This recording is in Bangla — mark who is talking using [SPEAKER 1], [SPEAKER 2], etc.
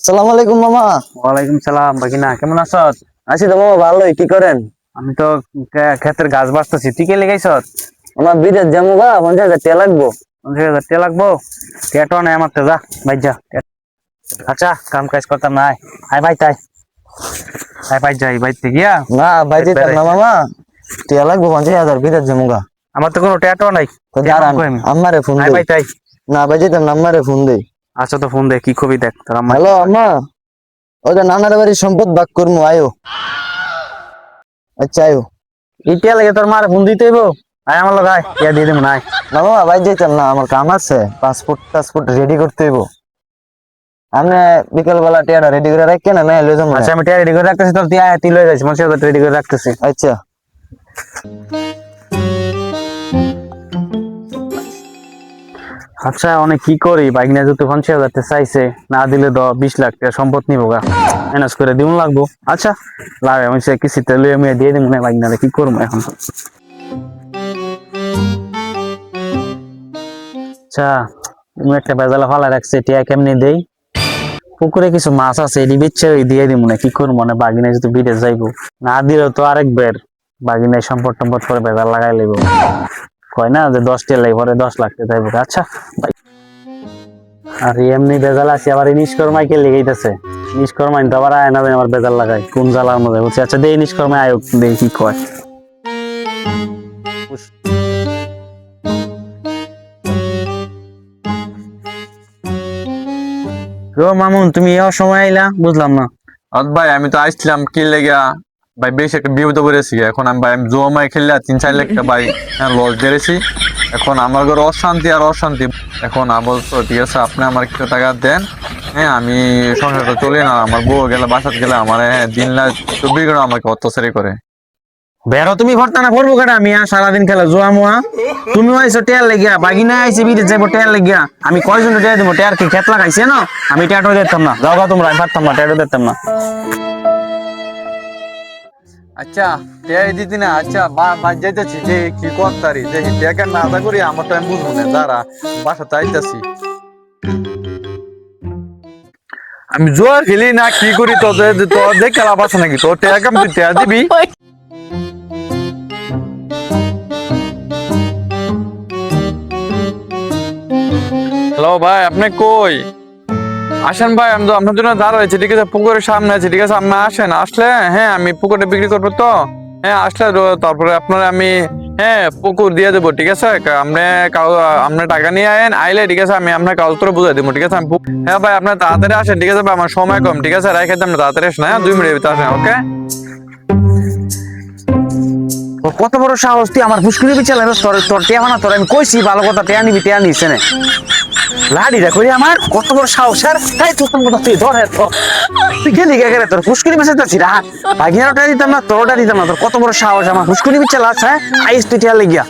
[SPEAKER 1] সালাম আলাইকুম মামা।
[SPEAKER 2] ওয়ালাইকুম সালাম বাকিনা, কেমন আছো?
[SPEAKER 1] আছি তো মামা, ভালোই। কি করেন?
[SPEAKER 2] আমি তো ক্ষেতের গাছ বাঁচতেছি। তুই কে লেগাইছ?
[SPEAKER 1] আমার বিদেশ যাবো গা, 50,000 টাকা লাগবো।
[SPEAKER 2] 50,000 টাকা লাগবো? টেটো নাই আমার তো, যা ভাই যা। আচ্ছা, কাম কাজ করতাম না, আয় আয় ভাই তাই আয় ভাই যাই বাইতে গিয়া।
[SPEAKER 1] না ভাই যেতাম না মামা, টাকা লাগবো 50,000, বিদেশ যাবো গা।
[SPEAKER 2] আমার তো কোনো টেটো নাই।
[SPEAKER 1] তো দাঁড়ান, আম্মারে ফোন
[SPEAKER 2] আয়
[SPEAKER 1] দেই।
[SPEAKER 2] ভাই তাই।
[SPEAKER 1] না ভাই যেতাম না, আম্মারে ফোন দেই।
[SPEAKER 2] আচ্ছা তো ফোন দে, কি কবি দেখ তোর আম্মা।
[SPEAKER 1] হ্যালো আম্মা, ওই যে নানার বাড়ির সম্পদ ভাগ করবো, আয়ো। আচ্ছা আয়ো।
[SPEAKER 2] ইটিয়া লাগে তোর মার ফোন দিতে হইব। আয় আমার লোক, আয় ইয়া দিয়ে দেবো না, আয়।
[SPEAKER 1] না মামা ভাই যেতাম না, আমার কাম আছে, পাসপোর্ট রেডি করতে হইব। আমি বিকেল বেলা টিয়াটা রেডি করে রাখি না, মেয়ে লয়ে যাবো।
[SPEAKER 2] আচ্ছা আমি টিয়া রেডি করে রাখতেছি, তোর তুই আয়, তুই লয়ে যাইস, মানুষের রেডি করে রাখতেছি।
[SPEAKER 1] আচ্ছা।
[SPEAKER 2] আচ্ছা অনেক কি করি, বাইক নিয়ে যেতে 50,000 চাইছে, না দিলে 20 লাখ টাকা সম্পদ নিবো গা, ম্যানেজ করে দিব লাগবো। আচ্ছা লাগে আমি সে কিস্তিতে লইয়া মিয়া দিয়ে দিব না, বাইক না কি করবো এখন। আচ্ছা তুমি একটা বেজালা ফালা রাখছে, টিয়া কেমনি দেই? পুকুরে কিছু মাছ আছে, এটি বিচ্ছে দিয়ে দিব না, কি করবো, মানে বাগিনা যদি বিদেশ যাইবো, না দিলেও তো আরেকবার বাগিনায় সম্পদ টম্পদ করে বেজাল লাগাই লইব। কয় না যে 10 টাকা লাগে, পরে 10 লাখ টাকা যাইব। আচ্ছা আর এমনি বেজাল আছে, আবার নিষ্কর্মাই কে লেগেইতেছে। নিষ্কর্মাই তো আবার আয় না, আমার বেজাল লাগাই কোন জ্বালার মধ্যে বলছে। আচ্ছা দেই নিষ্কর্মায় আয়োগ দেই, কি কয়। রো মামুন, তুমি এও সময় আইলা, বুঝলাম না।
[SPEAKER 3] ভাই আমি তো আসছিলাম কি লেগা ভাই, বেশ একটা বিপদে পড়েছি। এখন আমি ভাই আমি জমাই খেললে 3-4 লাখ টাকা ভাই লস বেড়েছি। এখন আমার ঘরে অশান্তি আর অশান্তি। এখন বলছো ঠিক আছে, আপনি আমার কিছু টাকা দেন, হ্যাঁ আমি সংসারটা চলে না। আমার বউ গেলে বাসাত গেলে আমার দিন রাত 24 ঘন্টা আমাকে অত্যাচারই করে।
[SPEAKER 2] বেরো তুমি ভর্তা না করবো কেন, আমি আর সারাদিন খেলা জুয়া মুয়া। তুমি আইসো টেয়ার লেগিয়া, বাগিনা আইসি বিদেশ যাবো টেয়ার লেগিয়া। আমি কয়জন টেয়ার দেবো? টেয়ার কি খেত লাগাইছে না? আমি টেয়ারও দেখতাম না, যাও গা তোমরা, আমি পারতাম না, টেয়ারও দেখতাম না।
[SPEAKER 3] আচ্ছা টেয়াই দিতি না। আচ্ছা বাদ যাইতেছি, যে কি করতারি যে টেয়াকে না আদা করি আমার তো আমি বুঝবো না। যারা বাসাতে আইতাছি, আমি জোয়ার খেলি না কি করি, তোদের তোদের খেলা পাচ্ছে নাকি? তোর টেয়াকে আমি টেয়া দিবি? হ্যালো ভাই, আপনি কই আসেন? ভাই আমি তো আপনার জন্য দাঁড়াইছি, ঠিক আছে, পুকুরের সামনে আছে, ঠিক আছে, আপনি আসেন। আসলে হ্যাঁ আমি পুকুরে বিক্রি করবো তো, হ্যাঁ আসলে তারপরে আপনার আমি হ্যাঁ পুকুর দিয়ে দেবো, ঠিক আছে। আপনি আপনার টাকা নিয়ে আয়েন, আইলে ঠিক আছে আমি আপনার কাগজপত্র বুঝাই দেবো, ঠিক আছে। হ্যাঁ ভাই আপনার তাড়াতাড়ি আসেন, ঠিক আছে ভাই, আমার সময় কম, ঠিক আছে, রাই খেতে আপনি তাড়াতাড়ি আসেন, হ্যাঁ 2 মিনিটের ভিতরে আসেন, ওকে।
[SPEAKER 2] তোর কত বড় সাহস, তুই আমার ফুসকুনি বিচার তোর তোর টেয়া না, তোর আমি কইছি ভালো কথা, টেয়া নিবি, টেয়া নিচ্ছে না। লাড়ি দেখো আমার কত বড় সাহস। আর তাই তোর কথা তুই ধরে তুই গেলি গেলে তোর ফুসকুনি বেঁচে যাচ্ছি রা, বাগিনারটা দিতাম না, তোরটা দিতাম না, তোর কত বড় সাহস আমার ফুসকুনি বিচার আছে। আইস তুই টেয়া লেগিয়া।